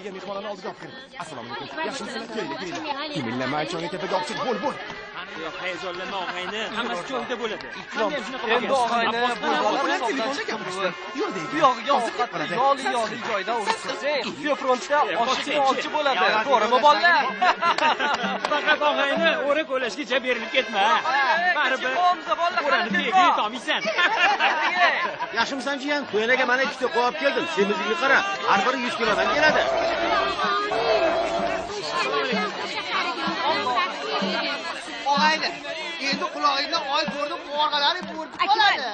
kelgan mehmonlarni oldiga olib kiring. Assalomu alaykum. Yaxshimisizlar? Keling. Imillama aychonga tepaga olib chiq. Bo'l. Yo'q, hayajonlanma og'ayni. Hammasi joyida bo'ladi. Endi og'ayni yoli joyda urishsang, frontda olchi bo'ladi. To'g'rimi bolalar? Faqat og'ayni o'rik o'lashgacha berilib ketma. Baribir o'rani begiy to'maysan. Yaxshimisan jiyan? To'yanaga mana ikkita qo'yib keldim. Semizlikni qara. Har biri 100 kilodan keladi. Og'ayni, endi qulog'ingda oy ko'rdim, orqalaring bo'rtib qoladi.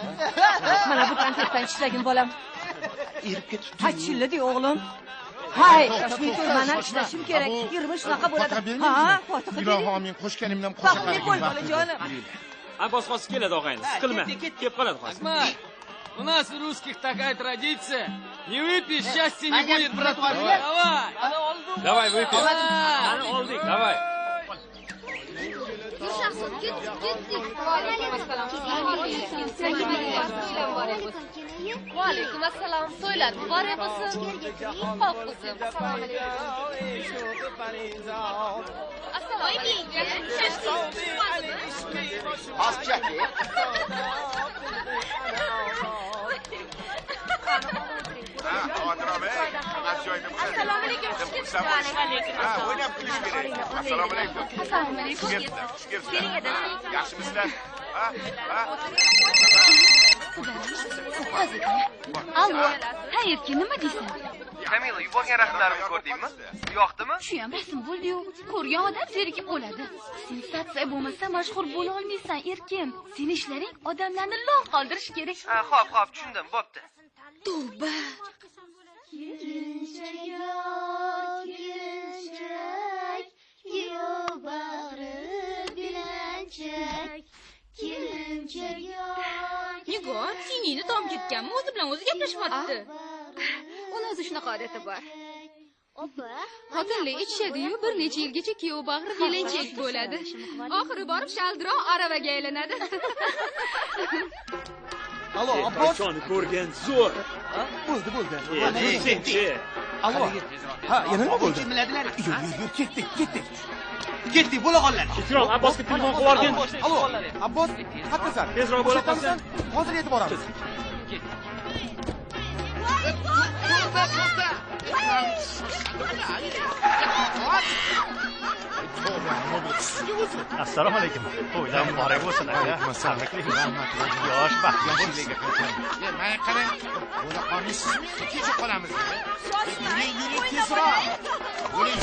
Mana bu konsertdan ishlagin bolam. Erib ketibdi. Qachilladi o'g'lim. Hay, mana ishlashim kerak. Yurma shunaqa bo'ladi. Ha, Fotiha. Ilohi amin. Qo'shganimdan qo'sha Qo'shgan bo'l bolajonim. Abbos hozir keladi og'ayni. Siqilma. Kelib qoladi hozir. У нас русских такая традиция. Не выпьешь, счастья не будет, братва. Давай. Давай, выпьем. Mana oldik. Давай. Vaalaykum assalom. To'ylar muborak bo'lsin. Xo'p qizim. Assalomu Assalomu alaykum. O'ynab kulish kerak. Assalomu alaykum. Assalomu alaykum. Keling edi. Yaxshimisizlar? Allo, hayırki nima deysan? Kamila yuborgan rasmlarimni ko'rdingmi? Yoqdimi? Shu ham rasm bo'ldi-yu, ko'rgan odam zerikib o'ladi. Sensatsiya bo'lmasa mashhur bo'la olmaysan, erkim. Seni ishlaring odamlarni lol qoldirish kerak. Xo'p, tushundim, bo'pti. Tavba. Nigar, siningni tom ketganmi? O'zi bilan o'zi gaplashyapti. Uni o'zi shunaqa odati bor. Xotinlar ichishadi-yu, bir necha yilgacha kuyov bag'ri belanchak bo'ladi. Oxiri borib shaldiroq aravaga aylanadi. Allo, Abbos. Qachon ko'rgan zo'r. Bo'ldi. Senchi. Allo. Ha, yana nima bo'ldi? Yo'q, ketdik, bo'la qollar. Ikrom, Abbosga telefon qilib yuborgin. Allo, Abbos, qatnasan. Tezroq bo'la qolsin. Hozir yetib boramiz. Assalomu alaykum. To'ylar muborak bo'lsin aka. Yosh baxtli bo'lsin. Mana qarang, bo'la qolmaysiz. Kecha qolamiz. Yuring, tezroq. Yuring.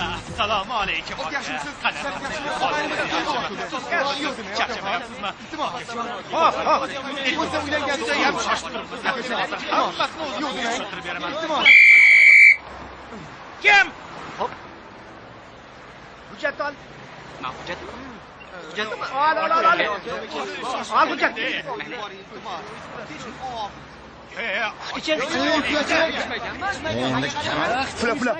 Assalomu alaykum. Yaxshimisiz? Charchamayapsizmi? Hop. O'zi uylangan judayam shoshtirib hammasini o'ziga o'zim tushuntirib beraman. Kim? Hujjat ol. Hujjatmi? Ol. Ol hujjat. Pula.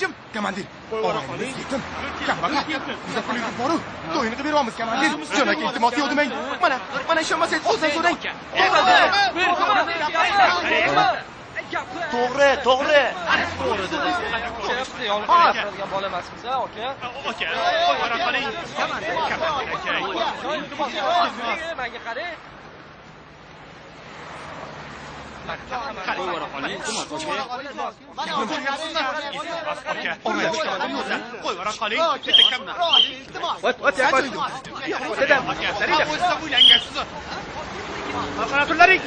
Jim. Komandir. Orangni yetim. Kambag'al. Biza pulingiz bor-ku. To'yini qilib beramiz, komandir. Jo'naki iltimos yo'q demang. Mana ishonmasangiz o'zdan so'rang. To'g'ri. bola emasmiz, aka. Aka, qo'yvara qoling. Menga qarang. Qo'yvara qoling. Qanotlaring.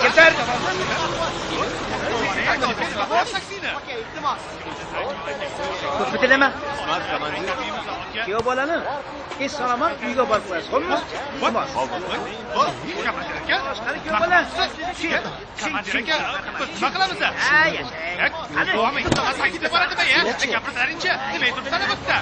Keltir. Bitilama. Kuyov bolani es salomat uyga borib qo'yasiz, xo'pmi? Komandir aka. Kuyov bola. Komandir aka, nima qilamiz? Qani, oming, sakit boradimi, gapirsaring-chi. Nima turibsan bizda?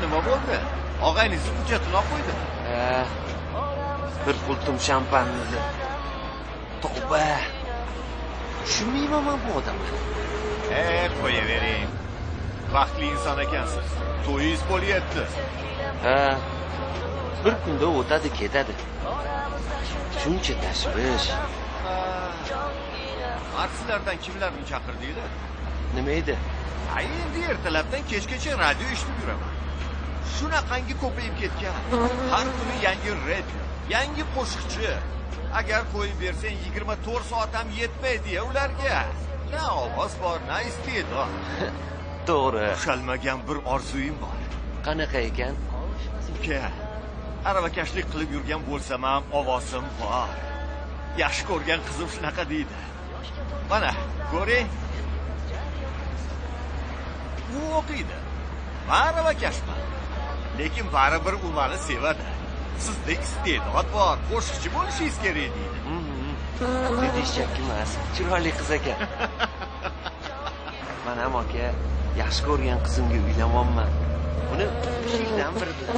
Nima bo'ldi? Og'ayningiz hujjatini olib qo'ydi. Bir qultum shampanni. Tavba. Tushunmayman men bu odamni. Qo'yavering. Vaqtli inson ekansiz. To'yingiz bo'lyapti. Bir kunda o'tadi, ketadi. Shuncha tashvish. Artistlardan kimlarni chaqirdinglar? Nima edi? Endi ertalabdan kechgacha radio eshitib yuraman. Shunaqangi ko'payib ketgan. Har kuni yangi radio, yangi qo'shiqchi. Agar qo'yib bersang 24 soat ham yetmaydi-ya ularga. Na ovoz bor, na iste'dod. To'g'ri. Ushalmagan bir orzuyim bor. Qanaqa ekan? Uka, aravakashlik qilib yurgan bo'lsam ham ovozim bor. Yaxshi ko'rgan qizim shunaqa deydi. Mana, ko'ring. U o'qiydi. Aravakashman. Lekin baribir u meni sevadi. Sizda iste'dod bor, qo'shiqchi bo'lishingiz kerak deydi. Dedishak emas, chiroyli qiz ekan. Mana ham aka, yaxshi ko'rgan qizimga uylanmoqman. Buni shundan bir bilan.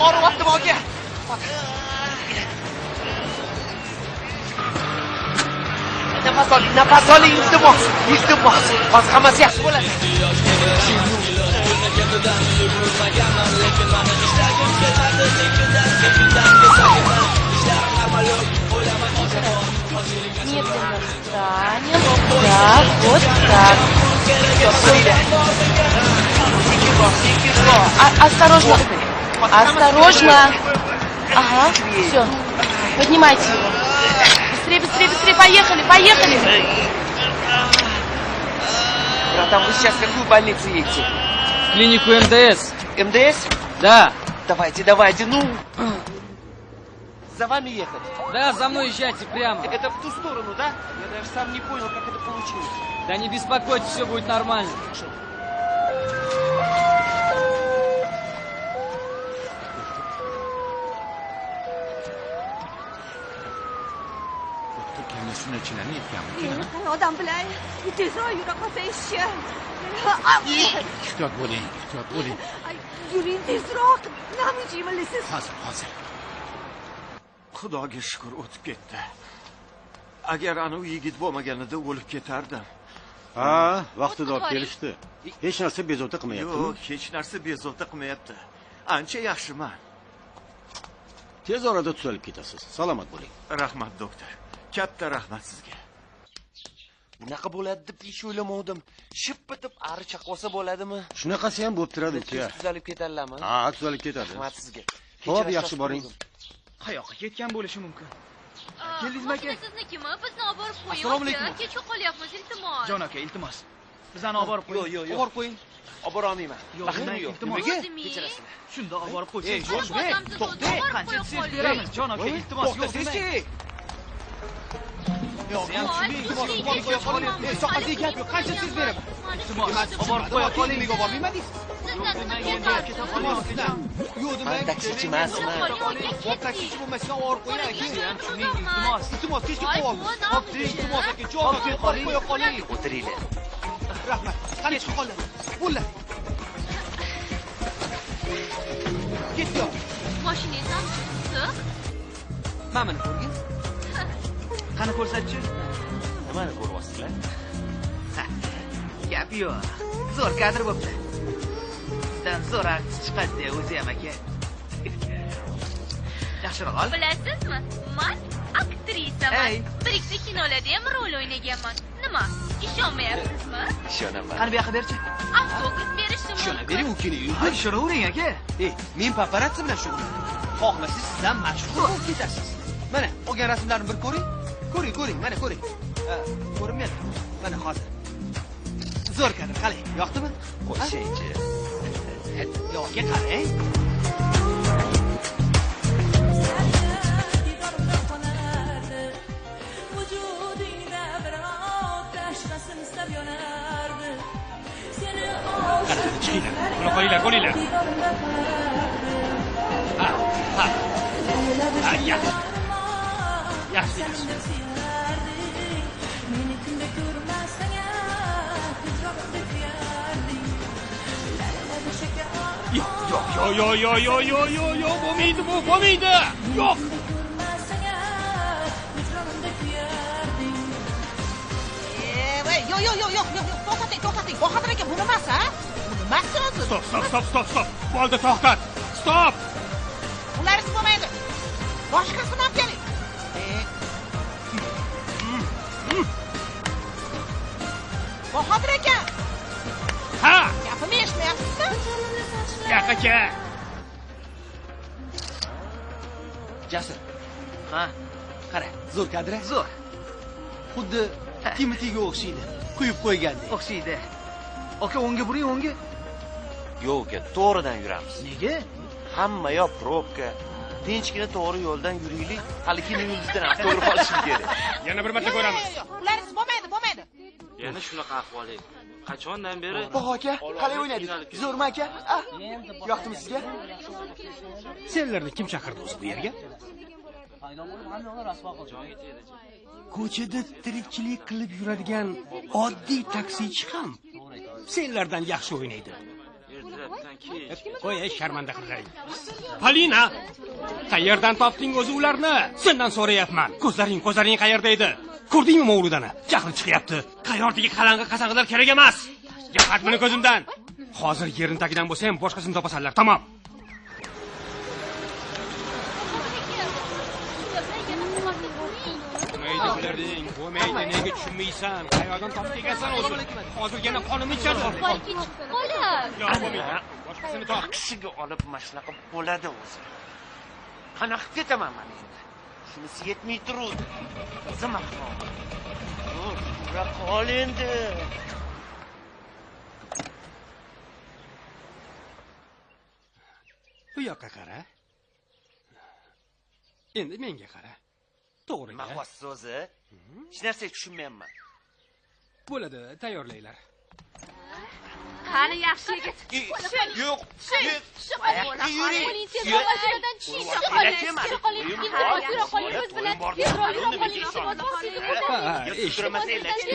Og'riyapti boga. Nafas oling, iltimos. Hozir hammasi yaxshi bo'ladi. Медленно встанем. Так, вот так. Осторожно. Осторожно. Ага, все. Поднимайте его. Быстрее, поехали. Братан, вы сейчас в какую больницу едете? В клинику МДС. МДС? Да. Давайте, ну. За вами ехать? Да, за мной езжайте прямо. Это в ту сторону, да? Я даже сам не понял, как это получилось. Да не беспокойтесь, все будет нормально. Odam bilan tezroq yura qolsangchi. Ehtiyot bo'ling. Yuring tezroq. Nima jimilisiz? Hozir. Xudoga shukr o'tib ketdi. Agar ana u yigit bo'lmaganida o'lib ketardim. Ha, vaqtida olib kelishdi. Hech narsa bezovta qilmayaptimi? Yo'q, hech narsa bezovta qilmayapti. Ancha yaxshiman. Tez orada tuzalib ketasiz. Salomat bo'ling. Rahmat doktor. Katta rahmat sizga. Bunaqa bo'ladi deb hech o'ylamadim. Ship bitib ari chaqolsa bo'ladimi? Shunaqasi ham bo'lib turadi uka. Tuzalib ketadilarmi? Ha, tuzalib ketadi. Rahmat sizga. Xo'p, yaxshi boring. Qayoqqa ketgan bo'lishi mumkin? Keldingizmi aka? Siznikimi? Bizni olib borib qo'ying. Assalomu alaykum. Kech qolyapmiz, iltimos. Jon aka, iltimos. Bizani olib borib qo'ying. Yo'q. Olib borib qo'ying. Olib bora olmayman. Vaqtim yo'q. Nimaga? Kechirasizlar. Shunda olib borib qo'ysangiz. To'xta. Qancha siz beramiz? Jon aka, iltimos. To'xtasizchi. Yo'q, iltimos qo'ya qoling. Soqasiga gap yo'q. Qancha siz beraman? Iltimos, olib borib qo'ya qoling. Nega bormayman deysiz? Yo'q, demak, taksichi emasman. Taksichi bo'lmasdan olib qo'ying. Ham shuning iltimos. Iltimos, kechga qo'yib olamiz. Hop, iltimos aka, jon aka, qo'ya qoling. O'tiringlar. Rahmat. Qani chiqib qoldi. Bo'ldi. Ketdi. Mashinangiz ham chiq. Mana buni ko'rgin. Qani ko'rsatchi? Nimani ko'ryapsizlar? Gap yo'q. Zo'r kadr bo'pti. Sizdan zo'r artist chiqadi o'zi ham aka. Yaxshiroq ol. Bilasizmi? Men aktrisaman. Bir ikkita kinolarda ham rol o'ynaganman. Nima? Ishonmayapsizmi? Ishonaman. Qani bu yoqqa berchi. Avtobus berishim mumkin. Ishonavering, u kino yurdi. Ishonavering aka. Men paparazzi bilan shug'ullanaman. Xohlasangiz sizdan mashhur bo'lib ketasiz. Mana, olgan rasmlarni bir ko'ring. Ko'ring, mana ko'ring. Ko'rinmayapti. Mana hozir. Zo'r kadr, qalay? Yoqdimi? Qo'shaychi. Yo'qga qarang. Chiqinglar, qo'linglar. Ha, yaxshi. Yo'q, bo'lmaydi bu, bo'lmaydi. Yo'q. Yo'q. To'xtating. Bahodir aka, bu nimasi, ha? Bu nimasi o'zi? Stop. Bo'ldi, to'xtat. Stop. Ularsiz bo'lmaydi. Boshqasini olib keling. Bahodir aka. Ha! Gapimni eshitmayapsizmi? Yo'q aka. Jasur. Ha? Qara, zo'r kadr. Zo'r. Xuddi Timothyga o'xshaydi. Quyib qo'ygandek. O'xshaydi. Aka, o'ngga buring, o'ngga. Yo'q, to'g'ridan yuramiz. Nega? Hamma yoq probka. Tinchgina to'g'ri yo'ldan yuraylik. Hali kiningizdan ham to'g'ri qolishim kerak. Yana bir marta ko'ramiz. Ularsiz bo'lmaydi. Yana shunaqa ahvoling. Qachondan beri? Baho aka, qalay o'ynadik? Zo'rmi aka? Yoqdimi sizga? Senlarni kim chaqirdi o'zi bu yerga? Ko'chada tirikchilik qilib yuradigan oddiy taksichi ham senlardan yaxshi o'ynaydi. Qo'y, sharmanda qilgaring. Polina, qayerdan topding o'zi ularni? Sendan so'rayapman. Ko'zlaring qayerda edi? Ko'rdingmi Mavludani? Jahli chiqyapti. Qayerdagi qalang'i qasang'ilar kerak emas. Yo'qat buni ko'zimdan. Hozir yerin tagidan bo'lsa ham boshqasini topasanlar, tamom. Bo'lmaydi, nega tushunmaysan? Qayerdan topib kelgansan o'zi? Hozir yana qonimni ichadi. Yo'q, bo'lmaydi. Boshqasini top. Kishiga olib mashnaqa bo'ladi o'zi. Qanaqa ketaman men endi? Shunisi yetmay turuvdi. Zima qol. Ura qol endi. Bu yoqqa qara. Endi menga qara. To'g'ri. Mahvos so'zi. Hech narsa tushunmayapman. Bo'ladi, tayyorlaylar. Qani yaxshi yigit. Yo'q.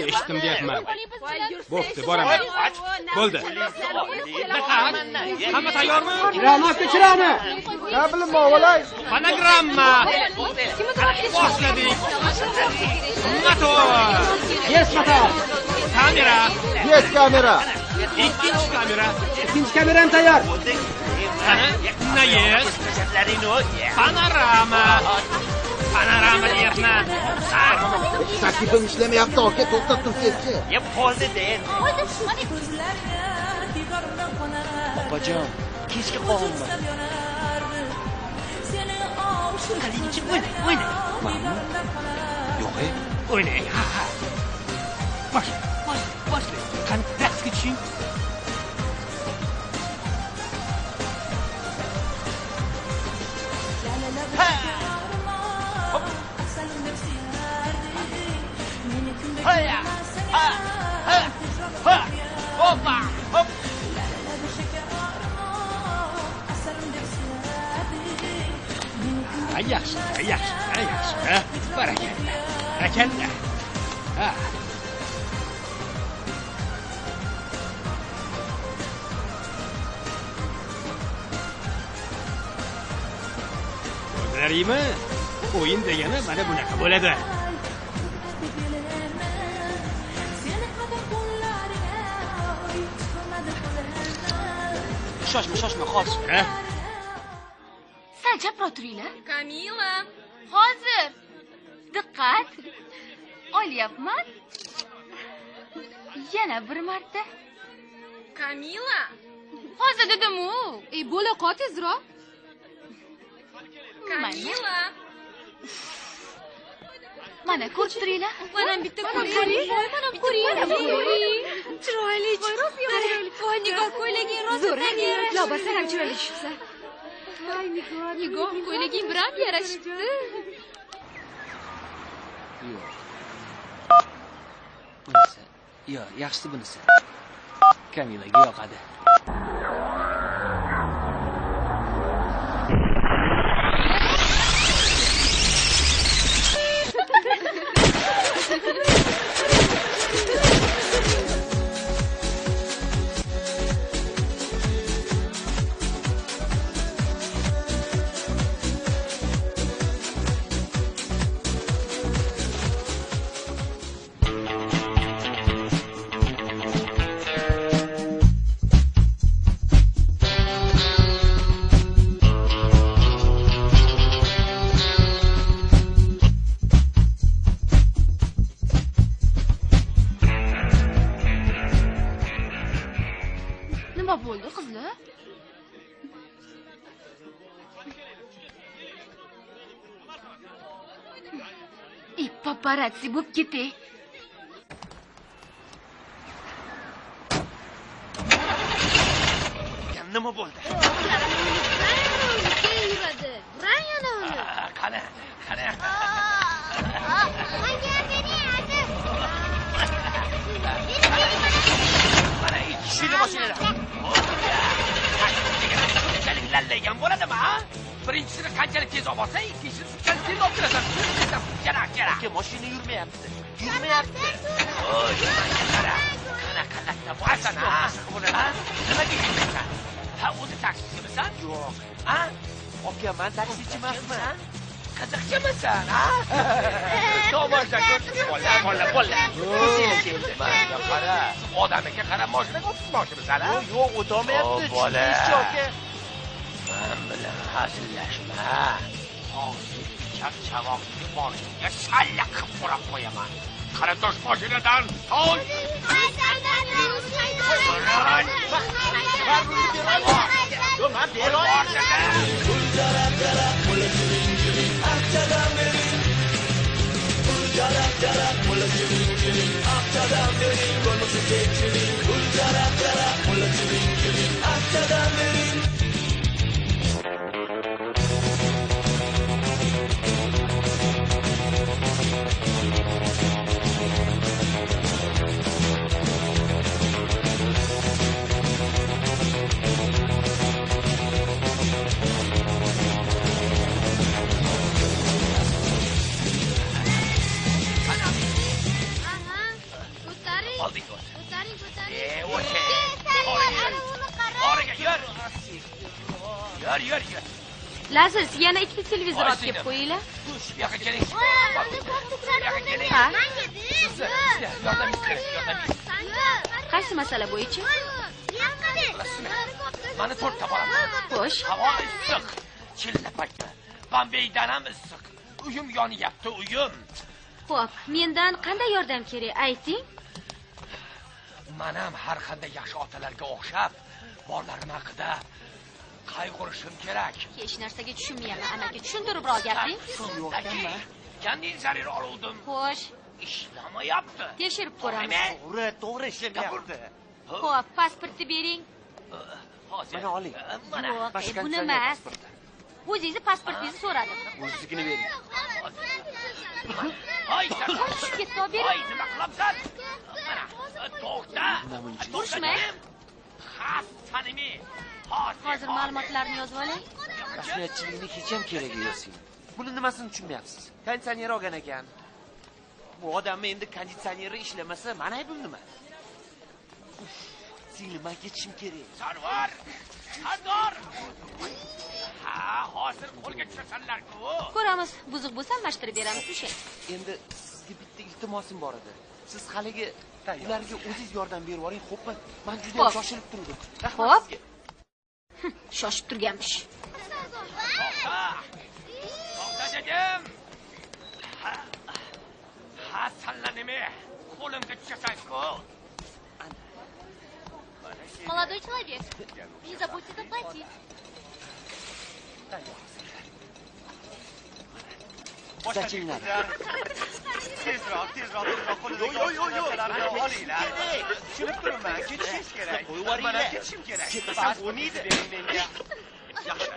Eshitdim deyapman. Bo'pti, boraman. Bo'ldi. Hamma tayyormi? Kirani. Ne bileyim oğlay. Fonogramma. Boshladik. Motor. Yes motor. Kamera. Yes kamera. Ikkinchi kamera. İkinci kameram tayyor. Qani? Yes. Panorama. Panorama deyapman. Taklifim işlemayapti aka, to'xtab tursangiz-chi. Yep, bo'ldi den. Opajon, kechga qolma. Qaligicha o'yna. Mamma? Yo'q, O'ynang. Ha. Boshla. Qani raqsga tushing. Hoppa! Hop! Yaxshi. Barakalla. Ha. Ko'rdilaringmi? O'yin degani mana bunaqa bo'ladi. Shoshma, hozir. Sal chaproq turinglar. Kamila. Hozir. Diqqat. Olyapman. Yana bir marta. Kamila. Hozir dedim-u. Bo'la qol tezroq. Kamila. Mana ko'rib turinglar. Mana bitta ko'ring. Mana ko'ring. Chiroyli. Voy, Nigor ko'ylaging rosa tagir. Labaslar ham chiroyli tushibsa. Nigor ko'ylaging biram yarashibdi. Bunisi. Yo'q, yaxshisi bunisi. Kamilaga yoqadi. Nima bo'ldi, qizlar? Paparazzi bo'lib ketay. Nima bo'ldi? Yuradi. Rayana uni. Qani. Mana ishini mashinada. Lallaygan bo'ladimi, ha? Birinchisini qanchalik tez olib olsang, ikkinchisini shunchalik tez olib kirasan. Kerak. Aka, mashina yurmayapti. Oy, qara. Qanaqa latta bo'lasan, ha? Nimaga yurmaysan? Ha, o'zi taksimisan? Yo'q. Ha? Aka, men taksichi emasman. Qiziqchimisan, ha? Tomosha ko'rib bolla. Menga qara. Odamiga qara, mashinaga o'tmoqchimisan, ha? Yo'q, o'tolmayapti. Bola. Men bilan hazillashma. Hozir charchavoqni boshiga shalla qilib qo'rab qo'yaman. Qarindosh mashinadan tosh. Lazar, siz yana ikkita televizor olib kelib qo'yinglar. Bu yoqqa keling. Bu yoqqa keling. Ha? Yordam kerak. Qaysi masala bo'yicha? Mana to'rtta boraman. Xo'sh. Havo issiq. Chilla paytda. Bombeydan ham issiq. Uyim yonyapti, uyim. Xo'p, mendan qanday yordam kerak, ayting? Men ham har qanday yaxshi otalarga o'xshab, borlarim haqida qayg'urishim kerak. Hech narsaga tushunmayapman, amaki. Tushuntiribroq gapiring. Shundaki, konditsioner oluvdim. Xo'sh. Ishlamayapti. Tekshirib ko'ramiz. To'g'ri ishlamayapti. Xo'p, pasportni bering. Hozir. Mana oling. Yo'q, buni emas. O'zingizni pasportingizni so'radim. O'ziznikini bering. Hoy, tushib ketdi, olib bering. Hoy, nima qilyapsan? Mana, to'xta. Turishmang. Hasanimi. Hozir ma'lumotlarni yozib olay. Rasmiyatchilikning hech ham keragi yo'q sizga. Buni nimasini tushunmayapsiz? Konditsioner olgan ekan. Bu odamni endi konditsioneri ishlamasa, mana aybim nima? Singlim, men ketishim kerak. Sarvar. Sardor. Ha, hozir qo'lga tushasanlar-ku. Ko'ramiz, buzuq bo'lsa almashtirib beramiz, tushing. Endi sizga bitta iltimosim bor edi. Siz haliga ularga o'zingiz yordam berib yuboring, xo'pmi? Men juda ham shoshilib turdim. Xo'p. Shoshib turganmish. To'xta dedim. Ha, sanlar nima? Qo'limga tushasan-ku. Молодой человек, не забудьте заплатить. Boshachinglar. Tezroq qo'lida olinglar. Tushunib turibman, ketishingiz kerak. Mana ketishim kerak. Ketmasam bo'lmaydi. Yaxshi,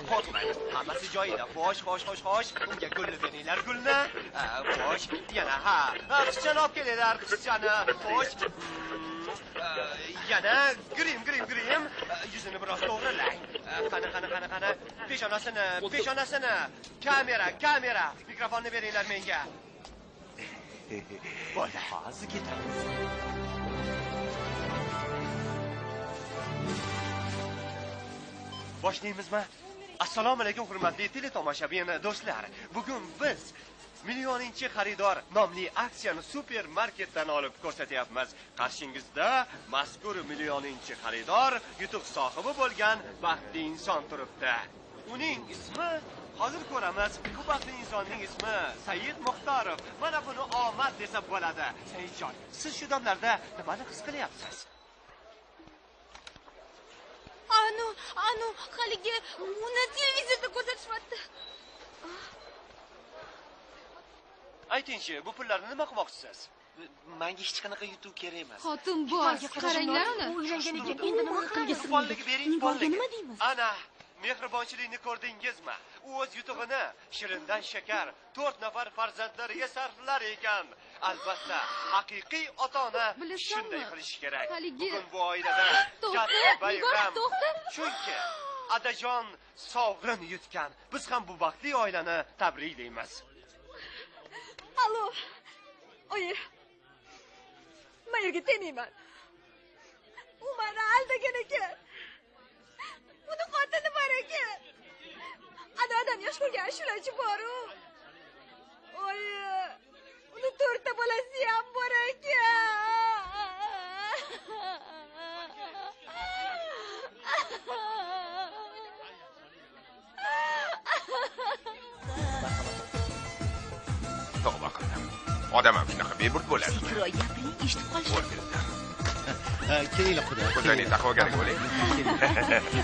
qo'rqmayman. Hammasi joyida. Xo'sh. Unga gulni beringlar, gulni. Xo'sh, yana ha. Qizchani olib kelinglar, qizchani. Xo'sh. Yana grim. Yuzini biroz to'g'rilang. Qani. Peshonasini. Kamera. Mikrofonni beringlar menga. Bo'ldi, hozir ketamiz. Boshlaymizmi? Assalomu alaykum hurmatli teletomoshabin do'stlar. Bugun biz Millioninchi xaridor nomli aksiyani supermarketdan olib ko'rsatyapmiz. Qarshingizda mazkur millioninchi xaridor yutuq sohibi bo'lgan baxtli inson turibdi. Uning ismi hozir ko'ramiz. Bu baxtli insonning ismi Said Muxtorov. Mana buni omad desa bo'ladi. Saidjon, siz shu damlarda nimani his qilyapsiz? Anu, haligi uni televizorda ko'rsatishmoqda. Aytingchi, bu pullarni nima qilmoqchisiz? Menga hech qanaqa yutuq kerak emas. Xotin bosh, qaranglar uni. Uylangan ekan, endi nima qilgisi? Nima deymiz? Ana, mehribonchilikni ko'rdingizmi? U o'z yutug'ini shirindan shakar 4 nafar farzandlariga sarflar ekan. Albatta, haqiqiy ota-ona shunday qilish kerak. Bugun bu oilada katta bayram. Chunki adajon sovg'in yutgan. Biz ham bu baxtli oilani tabriklaymiz. Alo. Oyi. Men yerga teniyman. U meni aldagan ekan. Uni xotini bor ekan. Adam yosh bo'lgan shularchi bor-u. Oyi. Uni 4 ta bolasi ham bor Tavba qildim. Odam ham shunaqa beburt bo'ladi. Ikroy gapiring, eshitib qolishdi. Kelinglar xudo. Ko'zlarni taqvogarlik bo'ling.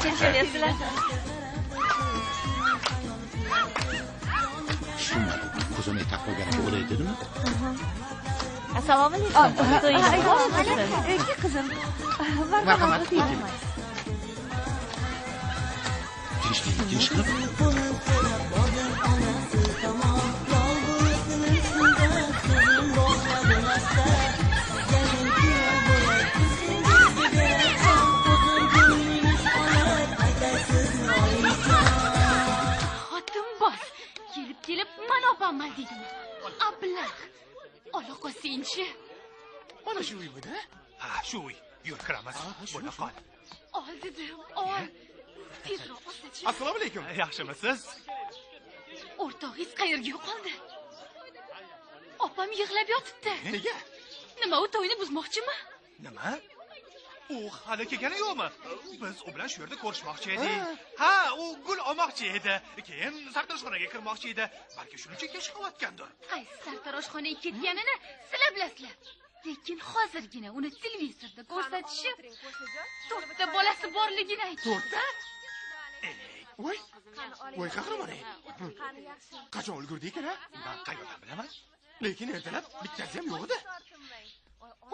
Kechalasizlar. Shunday ko'zini taqvogarlik bo'lay dedimi? Assalomu alaykum. To'yingiz qizim. Marhamat qiling. Tinchlik. Kelib, men opamman dedim. Ablah. Ola qo'ysinchi. Mana shu uymidi? Ha, shu uy. Yur kiramiz. Bo'la qol. Ol dedim, ol. Tezroq osachi. Assalomu alaykum. Yaxshimisiz? O'rtog'ingiz qayerga yo'qoldi? Opam yig'lab yotibdi. Nega? Nima u to'yni buzmoqchimi? Nima? U hali kelgani yo'qmi? Biz u bilan shu yerda ko'rishmoqchi edik. Ha, u gul olmoqchi edi. Keyin sartaroshxonaga kirmoqchi edi. Balki shuning uchun kech qolayotgandir. Qaysi sartaroshxonaga ketganini sizlar bilasizlar. Lekin hozirgina uni televizorda ko'rsatishi 4 ta bolasi borligini aytdi. 4 ta? Voy qahramon-ey. Qachon ulgurdik-a? Men qayerdan bilaman? Lekin ertalab bittasi ham yo'q edi.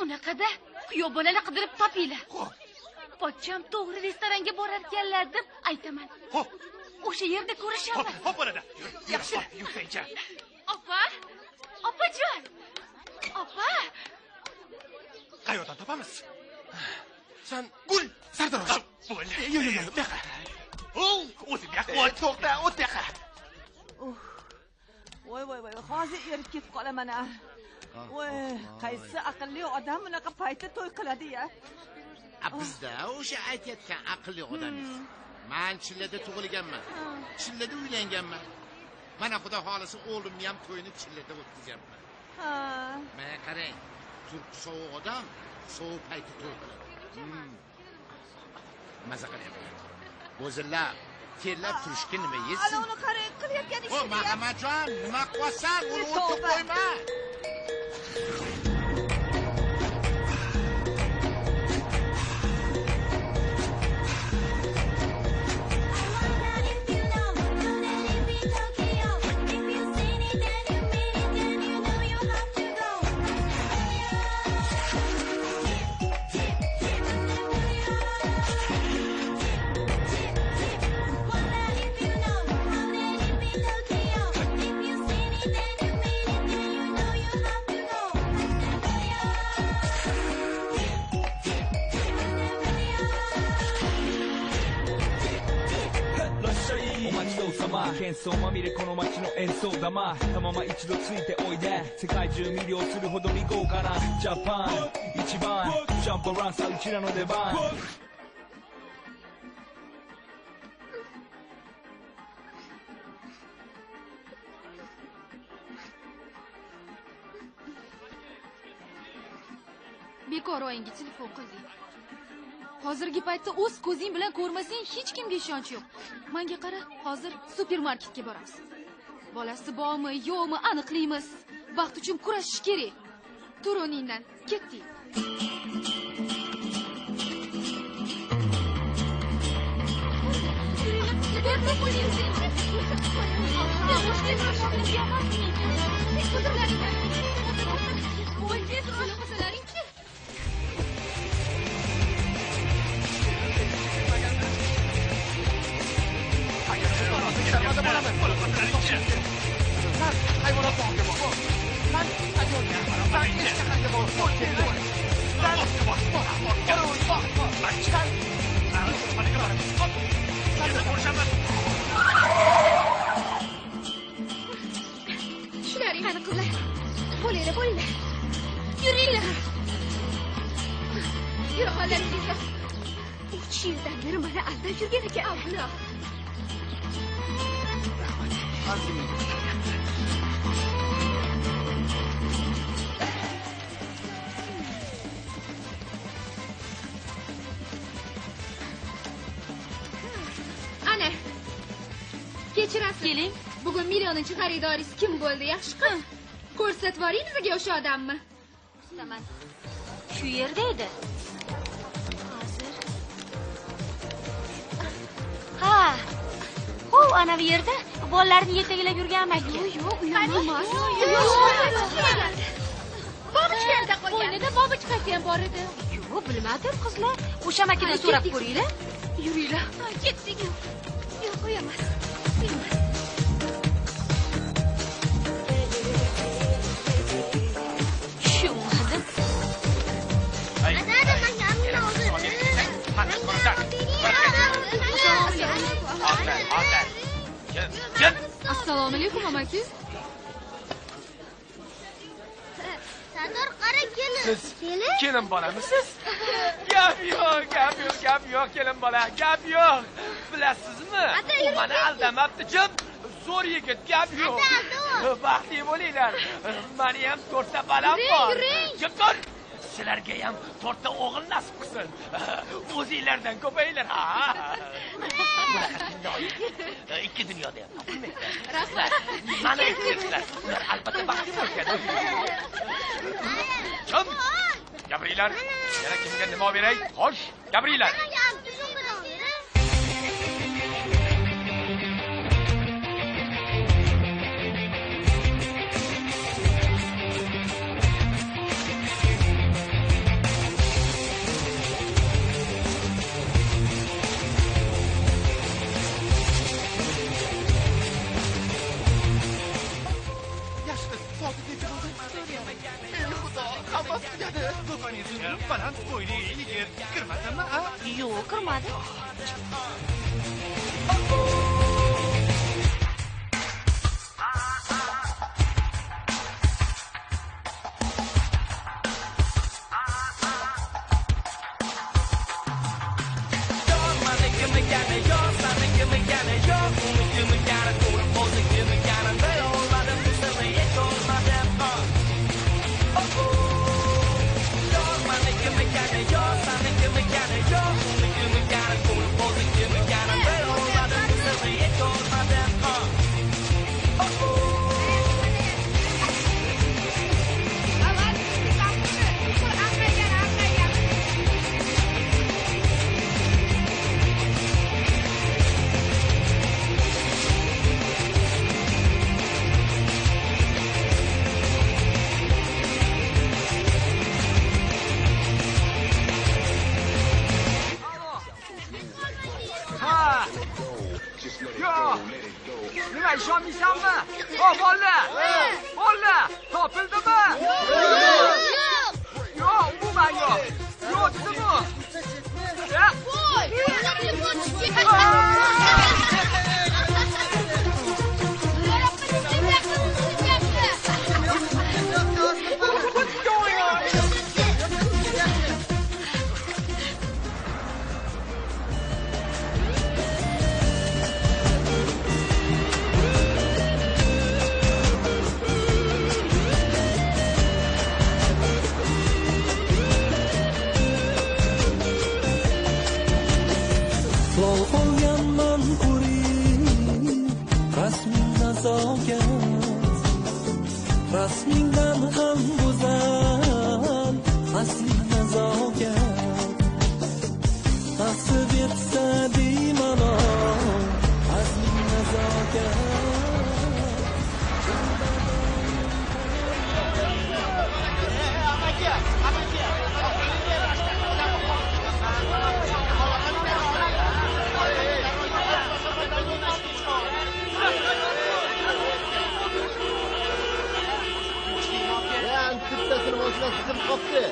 Unaqada kuyov bolalar qidirib topinglar. Xo'p. Pochcham to'g'ri restoranga borar ekanlar deb aytaman. Xo'p. O'sha yerda ko'rishamiz. Xo'p, bo'ladi. Yaxshi, yursangchi. Opa! Opajon! Opa! Qayerdan topamiz? Sen gul sartarosh. Bo'ldi. Yo'q, buyoqqa. O'zi buyoqqa to'xta, o't buyoqqa. Voy, hozir erib ketib qolaman a. Voy, qaysi aqlli odam bunaqa paytda to'y qiladi-ya? Bizda o'sha aytayotgan aqlli odamiz. Men Chillada tug'ilganman. Chillada uylanganman. Mana xudo xolisi o'g'limni ham to'yini Chillada o'tkazyapman. Ha. Mana qarang, turk sovuq odam sovuq paytda to'y qiladi. Maza qilyapman. O'zinglar terlab turishga nima yeysiz? Ana uni qarang, qilayotgan ishi. O, Mahamadjon, nima qilasan? Uni o'tib qo'yma.喧騒まみれこの街の演奏玉たまま一度ついておいで世界中魅了するほどに豪華なジャパン一番ジャンプランさうちらの出番bekor oyingga telefon qilding. Hozirgi paytda o'z ko'zing bilan ko'rmasang hech kimga ishonch yo'q. Menga qara, hozir supermarketga boramiz. Bolasi bormi, yo'qmi aniqlaymiz. Baxt uchun kurashish kerak. Tur o'rningdan, ketdik. Hayvanot bog'iga bor. Sen ajoyib. Sen hech qanday bor. Shular qani qizlar. Bo'linglar. Yuringlar. Yura qolaringizlar. 3 yildan beri meni aldab yurgan ekan Alloh. Ana. Kechirasiz. Keling. Bugun millioninchi xaridoringiz kim bo'ldi, yaxshi qiz? Ko'rsatib yuboring bizga o'sha odamni. Ustaman. Shu yerda edi. Hozir. Ha. O, ana bu yerda bolalarni yetaklab yurgan amaki. Yo'q, emas. Bobichkada qo'ygan. Qo'ynida bobichkasi ham bor edi. Yo'q, bilmadim qizlar. O'sha amakidan so'rab ko'ringlar. Yuringlar. Ketdik. Yo'q, qo'yamas. Shu mahal. Assalomu alaykum amaki. Sardor qara kelin. Siz kelin bolamisiz? Gap yo'q, kelin bola, gap yo'q. bilasizmi? U meni aldamabdi, jim. Zo'r yigit, gap yo'q. Baxtli bo'linglar. Meni ham 4 ta balam bor. Jim tur. Sizlarga ham 4 ta o'g'il nasib qilsin. O'zinglardan ko'payinglar. Ikki dunyoda ham topilmaydi. Rahmat. Mana aytibsizlar. Ular albatta baxtli bo'lgan. Jim. Gabrilar, yana kimga nima beray? Xo'sh, gabrilar. Do'koningizga baland bo'yli yigit kirmadimi, a? Yo'q, kirmadi. Nima ishonmaysanmi? Bolalar! Bolalar! Topildimi? Yo'q, umuman yo'q. Yo'q dedimi? Voy! Rasmingdan ham go'zal asli nazokat nasib etsa deyman asli nazokat Bittasini boshqa sizim qopdi.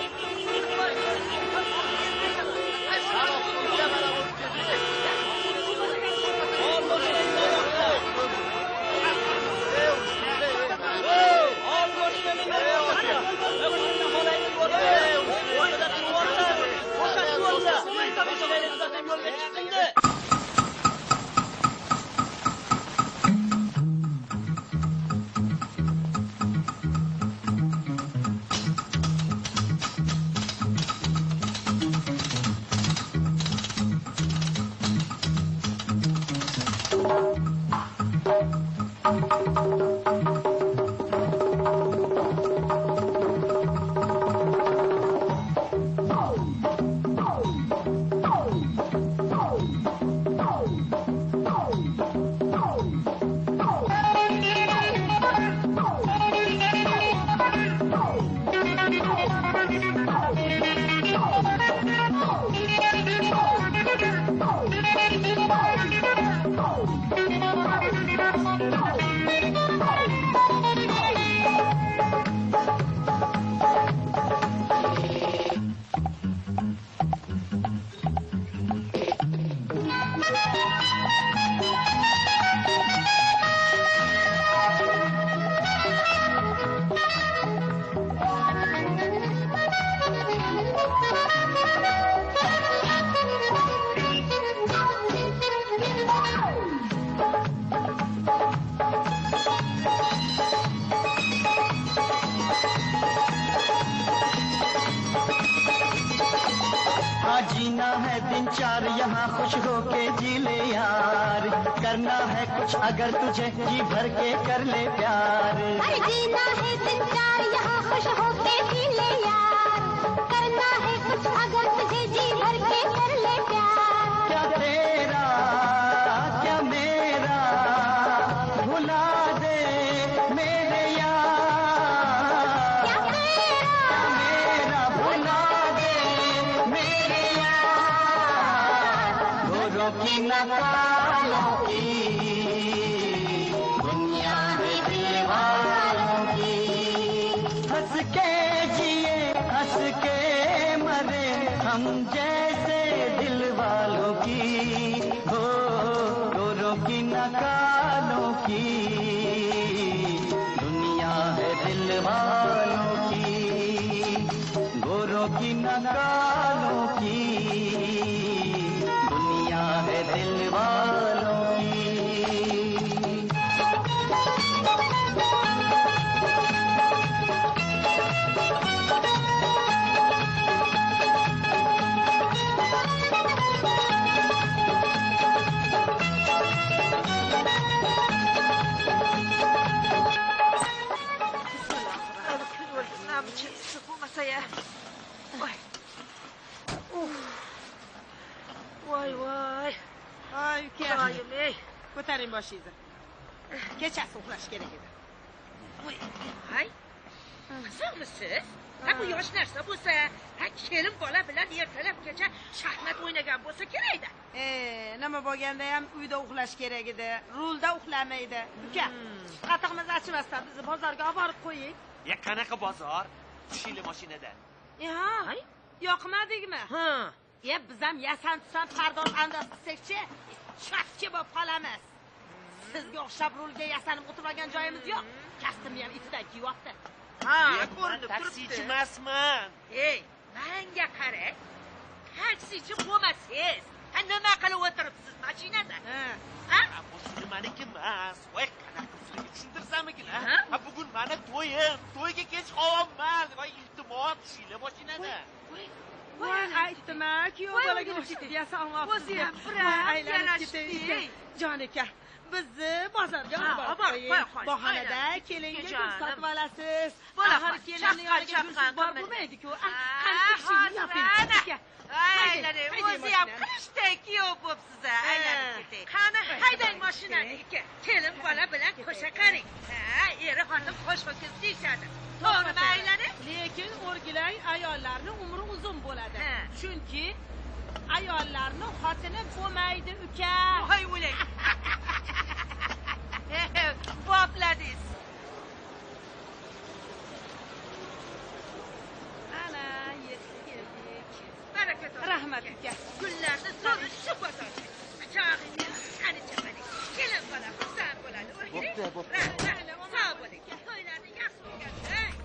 संचार यहाँ खुश हो के जी ले यार, करना है कुछ अगर तुझे जी भर के कर ले प्यार। अरे जीना है संचार यहाँ खुश हो के जी ले यार, करना है कुछ अगर तुझे जी भर के कर ले प्यार। क्या तेरा क्या मेरा भुला दे मेरे यार, क्या मेरा भुला दे मेरे यार। गोरों की न कालों की दुनिया है दिल वालों की, हंस के जिए हंस के मरे हम जैसे दिल वालों की। हो गोरों की न कालों की दुनिया है दिल वालों की, गोरों की न कालों की दुनिया है दिल वालों की। Voy voy. Ay uka. Ko'taring boshingizni. Kechasi uxlash kerak edi. Voy, hay. Qizimisiz? Ha bu yosh narsa bo'lsa, ha kelin bola bilan ertalabgacha shaxmat o'ynagan bo'lsa kerak-da. Nima bo'lganda ham uyda uxlash kerak edi. Rulda uxlamaydi. Uka, qattiqimiz achimasdan bizni bozorga olib borib qo'ying. Ya qanaqa bozor? Kuchli mashinada. Ha? Yoqmadingmi? Ha. Biz ham yasan-tusan pardoz andoz qilsak-chi, chafchi bo'lib qolamiz. Sizga o'xshab rulga yasanib o'tirmagan joyimiz yo'q. Kastimni ham itidan kiyyapti. Ha, ko'rinib turibdi. Taksichi emasman. Ey, menga qarang. Taksichi bo'lmasiz. Ha nima qilib o'tiribsiz mashinada? Ha, bu nimaniki emas. Voy, qanaqa sizga tushuntirsamikin, ha? Ha, bugun mana to'yim. To'yga kech qolyapman. Voy, iltimos, shila mashinada. Voy, aytdim-a, kuyov bolaga o'xshitib yasanmoqsiz. O'zi ham biram yarashdi. Jonika, bizni bozorga olib qo'ying. Bahonada kelinga gul sotib olasiz. Axir kelinni yoniga gulsiz borib bo'lmaydi-ku. Qancha ishingni yoping. Aylanay, o'zi ham qishdek kuyov bo'psiz, aylanib ketay. Qani, haydang mashinani aka. Kelin bola bilan qo'sha qaring. Ha, eri xotin qo'sh ho'kiz deyishadi. To'g'rimi aylanay? Lekin o'rgilay ayollarni umri uzun bo'ladi. Chunki ayollarni xotini bo'lmaydi, uka. Voy o'lay. Bopladingiz. Ana, yetib keldik. Baraka toping. Rahmat uka. Gullarni so'zi shu bozorga. Chog'ingiz qani chapaning. Kelin bola xursand bo'ladi. Bo'pti, bo'pti. Sog' bo'ling. To'ylarni yaxshi o'tkazing.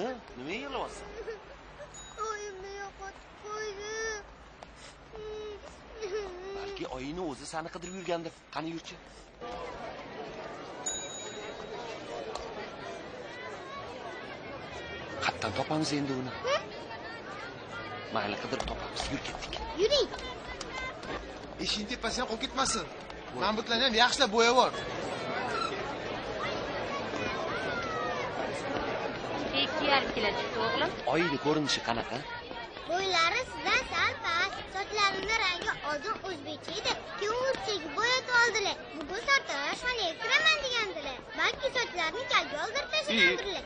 Ha? Nima yig'layapsan? Oyimni yo'qotib qo'ydi. Balki oyini o'zi seni qidirib yurganda. Qani yurchi? Qattan topamiz endi uni. Mayli qidirib topamiz, yur ketdik. Yuring. Eshik tepasidan qolib ketmasin. Men butlarni ham yaxshilab bo'yab yubor. Ikki yarim kilo chiqdi o'g'lim. Oyini ko'rinishi qanaqa? Bo'ylari sizdan sal past, sochlarini rangi oldin o'zbekcha edi, keyin o'zchaga bo'yatib oldilar. Bugun sartaroshxonaga kiraman degandilar. Balki sochlarni kalga oldirib tashlagandirlar.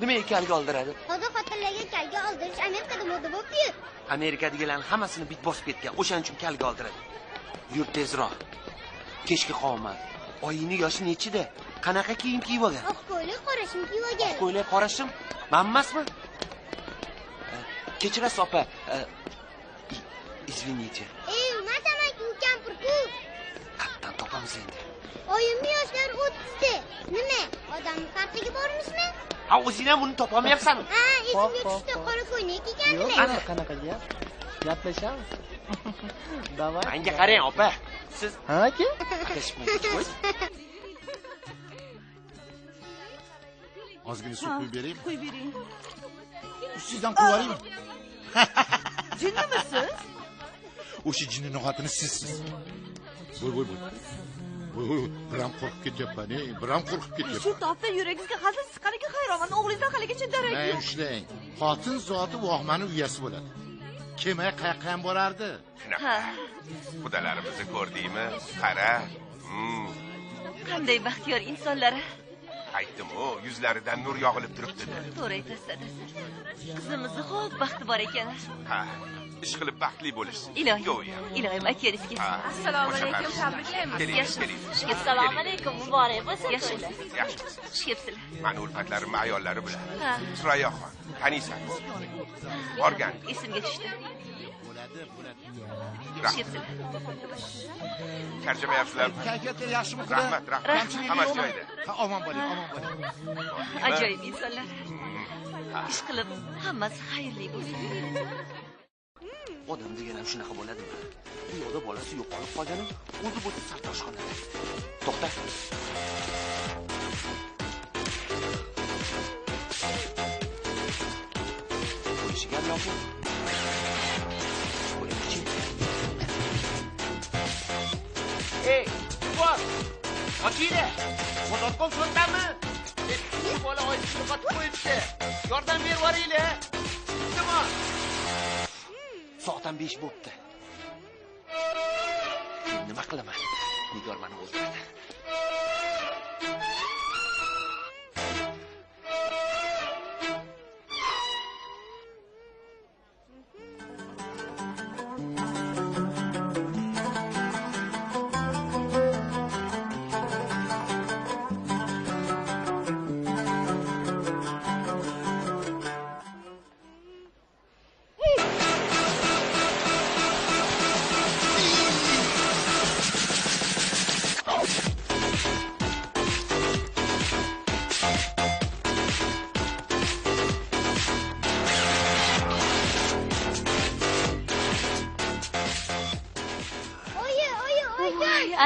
Nimaga kalga oldiradi? Hozir xotinlarga kalga oldirish Amerikada moda bo'lib-yu. Amerikadagilarning hammasini bit bosib ketgan. O'shaning uchun kalga oldiradi. Yur tezroq. Kechki qomat. Oyini yoshi nechida? Qanaqa kiyim kiyib olgan? Oq ko'ylak, qora shim kiyib olgan. Oq ko'ylak, qora shim? Men emasmi? Kechirasiz opa. Извините. Ey, nima demak u kampir-ku? Qattan topamiz endi. Oyimni yoshlari 30 ta. Nima? Odamning farqiga bormishmi? Ha, o'zing ham buni topolmayapsanmi? Ha, esimga tushdi, qora ko'ylak ekandilar. Ana qanaqa gap? Gaplashamiz. Davay. Menga qarang, opa. Siz Ha, aka? Ozgina suv quyib beraymi? Qo'yib bering. Sizdan quvaraymi? Jinnimisiz? O'sha jinnining xotini sizsiz. Voy. Voy, biram qo'rqib ketyapman, biram qo'rqib ketyapman. Shu topda yuragingizga hazil siqqaniga hayronman. O'g'lingizdan haligacha darak Men yo'q. ushlang. Xotin zoti vohmani uyasi bo'ladi. Kemay qayoqqa ham borardi? Shunaqa. Xudolarimizni ko'rdingmi? Qara. Qanday baxtiyor insonlar. Aytdim-ku, yuzlaridan nur yog'ilib turibdi. To'g'ri aytasiz, dadasi. Qizimizni xo'p baxti bor ekan. Ha, ish qilib baxtli bo'lishsin. Ilohim aytganingiz. Assalomu alaykum, tabriklayman. Keling. Assalomu alaykum, muborak bo'lsin. Yaxshimisiz? Xush kelibsizlar. Mani ulfatlarimni ayollari bilan. Ha. Surayoxon, taniysangiz. Borgan. Esimga tushdi. Xush kelibsizlar. Charchamayapsizlarmi? Kayfiyatlar yaxshimi? Rahmat. Hammasi joyida. Ha, omon bo'ling. Ajoyib insonlar. Ish qilib, hammasi xayrli bo'lsin. Odam degan ham shunaqa bo'ladimi? Dunyoda bolasi yo'qolib qolgani o'zi bo'lsa sartaroshxonada. To'xta. Qo'yishiga yo'q. Ey, bor. Ochinglar. Bozorkon so'ndami? Bu bola oyishini qotib qo'yibdi. Yordam berib yuboringlar. Iltimos. Soatdan 5 bo'pti. Nima qilaman? Nigor meni o'ldiradi.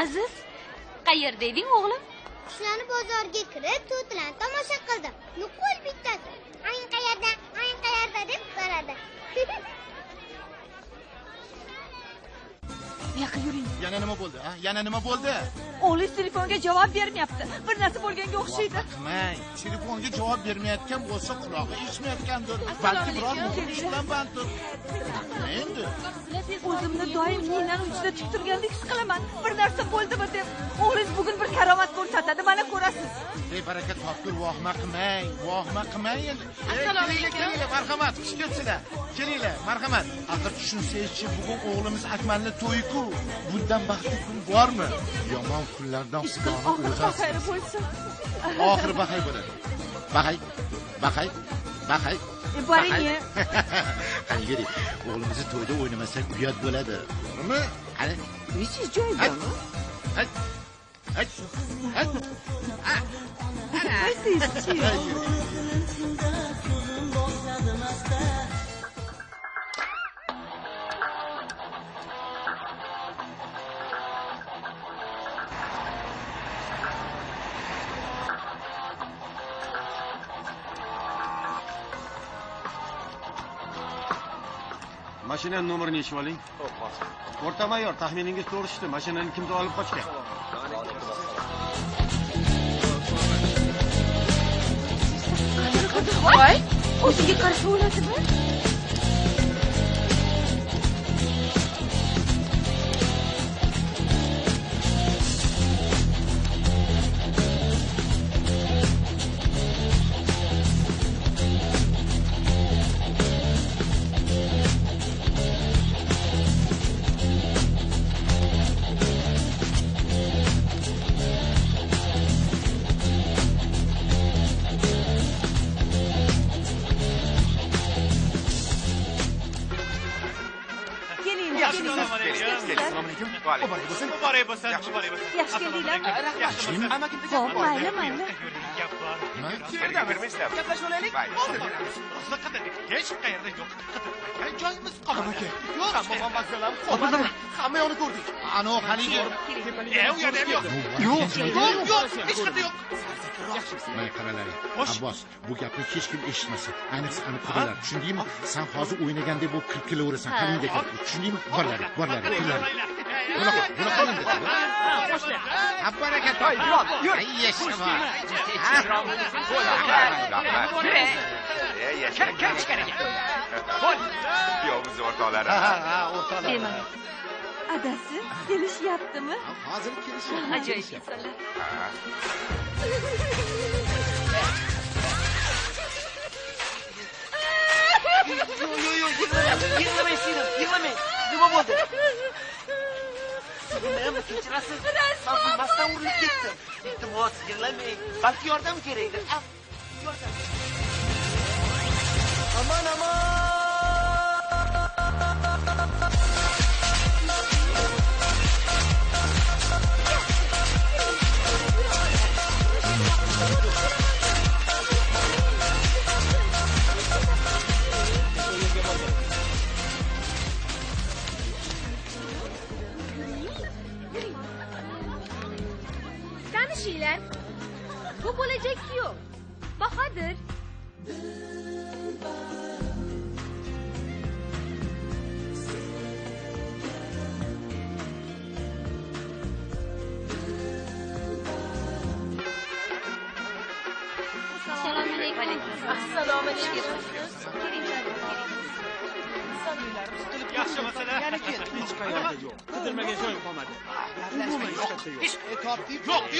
Aziz, qayerda eding o'g'lim? Qushlarni bozorga kirib, to'tilarni tomosha qildim. Nuqul bittasi. Ayın qayerda deb so'radi. Yo'q, yuring. Yana nima bo'ldi? Ha? Yana nima bo'ldi? O'g'lingiz telefonga javob bermayapti. Bir narsa bo'lganga o'xshaydi. Qilmang. Telefonga javob bermayotgan bo'lsa, quloqi eshitmayotgandir. Balki biror muhim ish bilan banddir. Endi O'zimni doim yingdan uchida tik turgandek his qilaman. Bir narsa bo'ldimi deb. O'g'lingiz bugun bir karomat ko'rsatadi, mana ko'rasiz. Baraka topgur, vohma qilmang endi. Assalomu alaykum. Marhamat, xush kelibsizlar. Kelinglar, marhamat. Axir tushunsangiz-chi, bugun o'g'limiz Akmalning to'yi-ku. Bundan baxtli kun bormi? Yomon kunlardan Xudoni o'zi xayri bo'lsin. Oxiri baxay bo'ladi. Baxay. Boring-ye. Qani yuri, o'g'limizni to'yda o'ynamasak uyat bo'ladi. To'g'rimi? Qani, Nechi joy bormi? Aytaychi. Mashinaning nomerini yechib oling. O'rta mayor, taxminingiz to'g'ri chiqdi. Mashinani kimdir olib qochgan. Voy, o'ziga qarshi bo'ladimi? Assalomu alaykum. Assalomu alaykum. Muborak bo'lsin. Muborak bo'lsin. Muborak bo'lsin. Yaxshi keldinglarmi? Yaxshimi? Xo'p, mayli, mayli. Gap bor. Gaplashib olaylik. Rosa qidirdik. Hech qayerda yo'q. Qidirgan joyimiz qolmadi. Yo'q, hamma masalam. Hamma yo'qni ko'rdik. Ano haligi. U yerda ham yo'q. Yo'q, hech qayerda yo'q. Mana qaralaring. Abbos, bu gapni hech kim eshitmasin. Ayniqsa ani qudalar. Tushundingmi? Sen hozir o'ynagandek bo'lib kirib kelaverasan. Qanday kirib? Tushundingmi? Borlar. Bunaqa dedi. Abbaraka to'y. Yur. Yeshma. Yovuz o'rtoqlari. O'rtoqlar. Demak, adasi kelishyaptimi? Hozir kelishyapti. Ajoyib insonlar. Yig'lamang singlim, yig'lamang. Nima bo'ldi? Nima kechirasiz? Men bilmasdan urilib ketdim. Iltimos, yig'lamang. Balki yordam kerakdir. Yordam. Aman. Tanishinglar. Bu bo'lajak kuyov. Bahodir. Assalomu alaykum. Assalomu alaykum. Yaxshi masala. Hech qayerda yo'q. Qidirmagan joy qolmadi. Umuman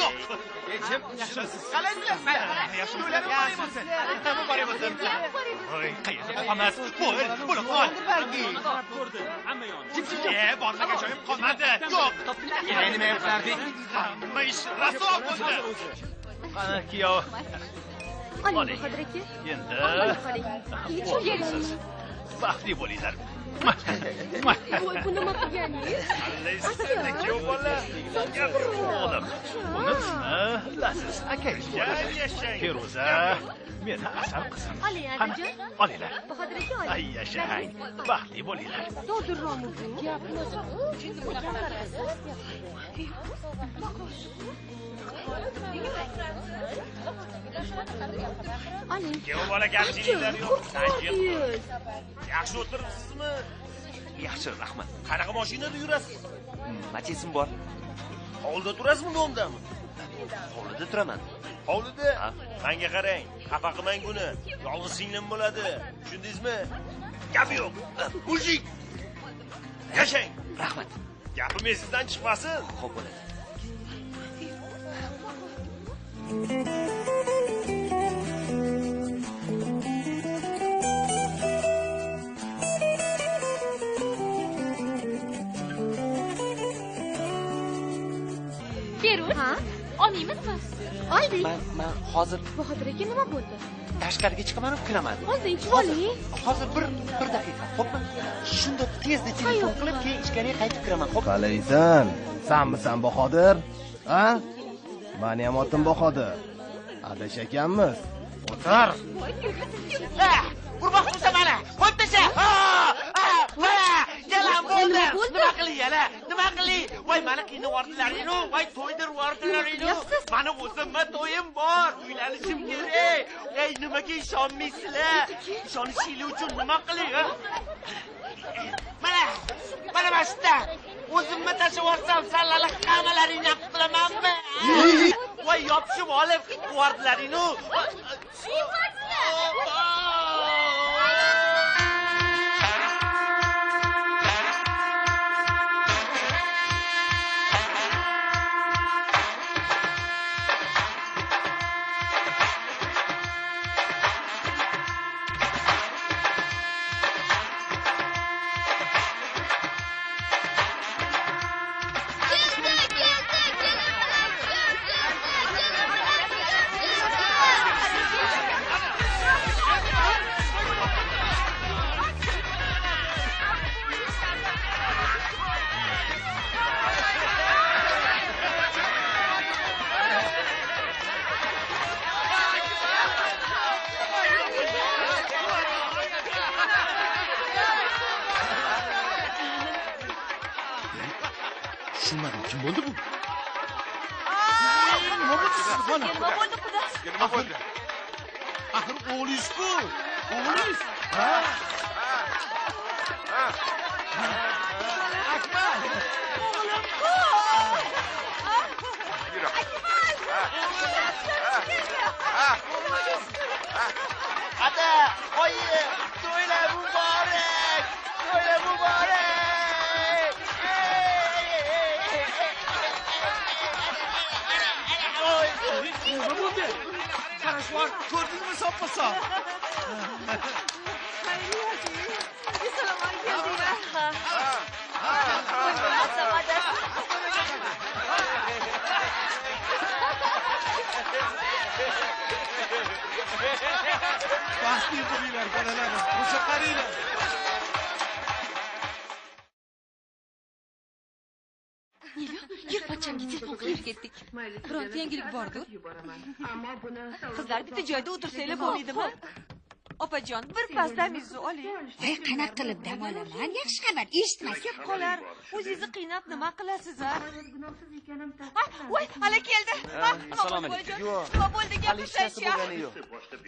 Yo'q. Qalaysizlar? Yaxshi to'ylar muborak bo'lsin. Muborak bo'lsin. Voy, qayerda qolamiz? Bo'lib qol. Ko'rdi. Hamma yoni. Bormagan joyim qolmadi. Yo'q. Nima qilardik? Hamma ish raso bo'ldi. Qani kuyov. Oling, Bahodir aka. Endi Kechirasiz. baxtli bo'linglar. Voy, bu nima qilganingiz? Alayhissalom kuyov bola. O'g'lim, buni bilasiz. Akangizga Feruza, meni asal qizim. Oling, Adijon. Olinglar. Bahodir aka, oling. Ay yashang, baxtli bo'linglar. Dodurrom o'zing. Oling. Kuyov bola gapchiliklar yo'q. Qo'rqyapsiz. Yaxshi o'tiribsizmi? Yaxshi, rahmat. Qanaqa mashinada yurasiz? Machesim bor. Hovlida turasizmi, domdami? Hovlida turaman. Hovlida? Menga qarang. Xafa qilmang buni. Yolg'iz singlim bo'ladi. Tushundingizmi? Gap yo'q. Mujik. Yashang. Rahmat. Gapim esingizdan chiqmasin. Xo'p bo'ladi. Feruz, olmaymizmi? Oldik. Men hozir Bahodir aka, nima bo'ldi? tashqariga chiqaman, kiraman. Hozir ichib oling. Hozir bir daqiqa, xo'pmi? Shunda tezda telefon qilib, keyin ichkariga qaytib kiraman, xo'p? Qalaysan? Sanmisan Bahodir? Ha? Meni ham otim Bahodir. Adashakanmiz. O'tir. Urmoq bo'lsa mana, qo'yib tasha. Mana, yalan bo'ldi. Nima qiling, yana? Nima qiling? Voy, meni qiynayaptilaring-ku. Voy, to'ydir yordilaring-ku. Mani o'zimma to'yim bor. Uylanishim kerak. Ey, nimaga ishonmaysizlar? Ishonishinglar uchun nima qiling, ha? Mana shunda. O'zimma tashlab yuborsam, sallali hammalaringni qilib qilamanmi? Voy, yopishib olib yordilaring-ku. tushunmadim. Kim bo'ldi bu? Nima bo'ldi xudo? Nima bo'ldi? Axir o'g'lingiz-ku. O'g'lingiz. Ha. Akmal. O'g'lim-ku. Ada, oyi, to'ylar muborak! To'ylar muborak! Nima bo'ldi? Qarashvor, ko'rdingmi soppa-sop? Baxtli bo'linglar, bolalarim. O'sha qaranglar. Yur bachamga telefon qilib ketdik. Bironta yangilik bordir. Qizlar bitta joyda o'tirsanglar bo'lmaydimi? Opajon, bir pas damizni oling. Voy, qanaqa qilib dam olaman? Yaxshi xabar eshitmasak qolar. O'zingizni qiynab nima qilasiz, ha? Voy, ala keldi. Assalomu alaykum. Nima bo'ldi, gaplashaychi.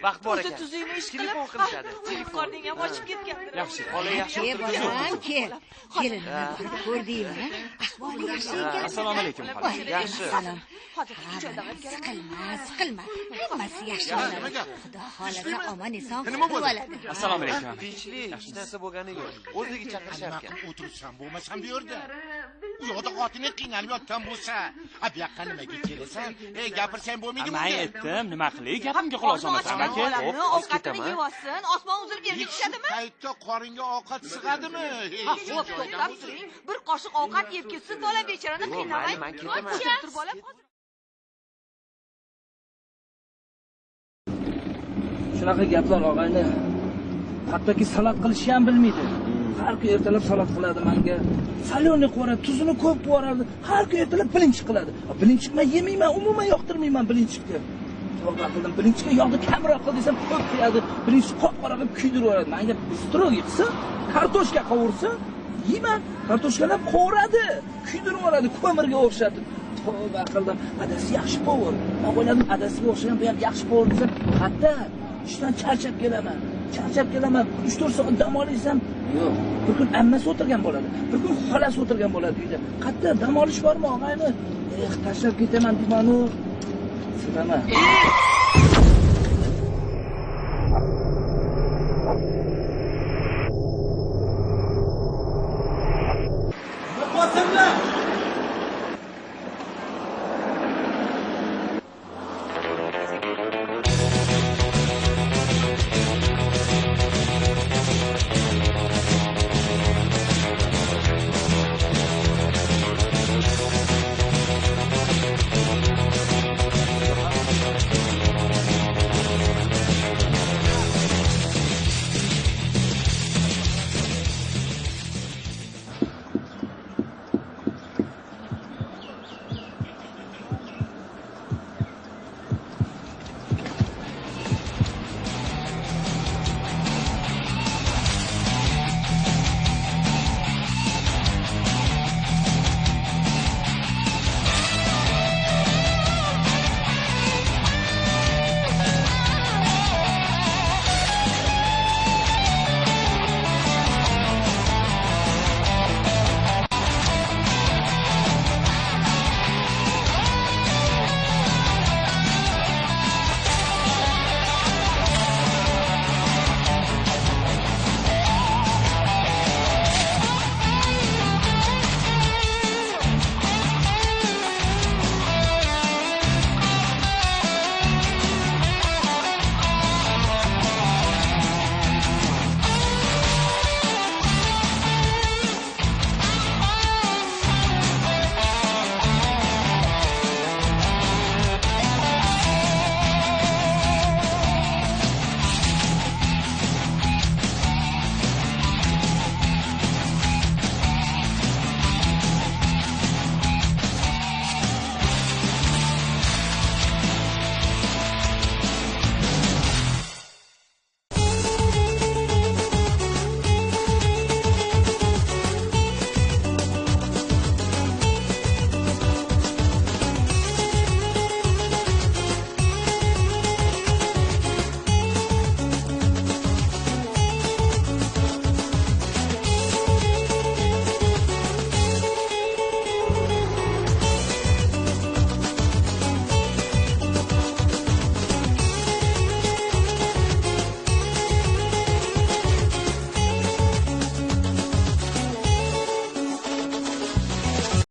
Vaqt bor ekan. O'zi tuzingni ish qilib telefon qilishadi. Telefoning ham ochib ketgan. Yaxshi, bola yaxshi o'tiribdi. Bolam, kel. Kelinni ko'rdingmi? Ahvoli yaxshi ekan. Assalomu alaykum. Yaxshi. Salom. Siqilma. Hammasi yaxshi bo'ladi. Xudo xolasa omon eson qilib oladi. Assalomu alaykum. Tinchlik, hech narsa bo'lgani yo'q. O'ziga chaqirishyapti. O'tirsam bo'lmasam bu yerda. U yoqda xotining qiynalib yotgan bo'lsa, bu yoqqa nimaga kelasan? Gapirsang bo'lmaydimi? Men aytdim, nima qilay? Gapimga quloq solmasan aka. Ovqatini yeb olsin, osmon uzilib yerga tushadimi? Paytda qoringa ovqat sig'adimi? To'xtab turing. Bir qoshiq ovqat yeb ketsin, bola bechorani qiynamang. Men ketaman. Tur bola. Shunaqa gaplar og'ayni. Hattoki salat qilishni ham bilmaydi. Har kun ertalab salat qiladi menga. Salyonni qo'rab, tuzini ko'p qo'yardi. Har kun ertalab bilinchiq qiladi. Bilinchiq men yemayman, umuman yoqtirmayman bilinchiqni. Tavba qildim, bilinchiqga yog'ni kamroq qil desam, ko'p qo'yadi. Bilinchiq qop-qora qilib kuydirib yuboradi. Menga stroy qilsa, kartoshka qovursa, yeyman. Kartoshkalar qo'radi, kuydirib yuboradi ko'mirga o'xshatib. Tavba qildim. Adasi yaxshi povur. Men o'yladim, adasiga o'xshagan bu ham yaxshi povur desa, hatta ishdan charchab kelaman. 3-4 soat dam olsam, yo'q. Bir kun ammasi o'tirgan bo'ladi. Bir kun xolasi o'tirgan bo'ladi uyda. Qayerda dam olish bormi, og'ayni? Tashlab ketaman deyman-u. Silaman.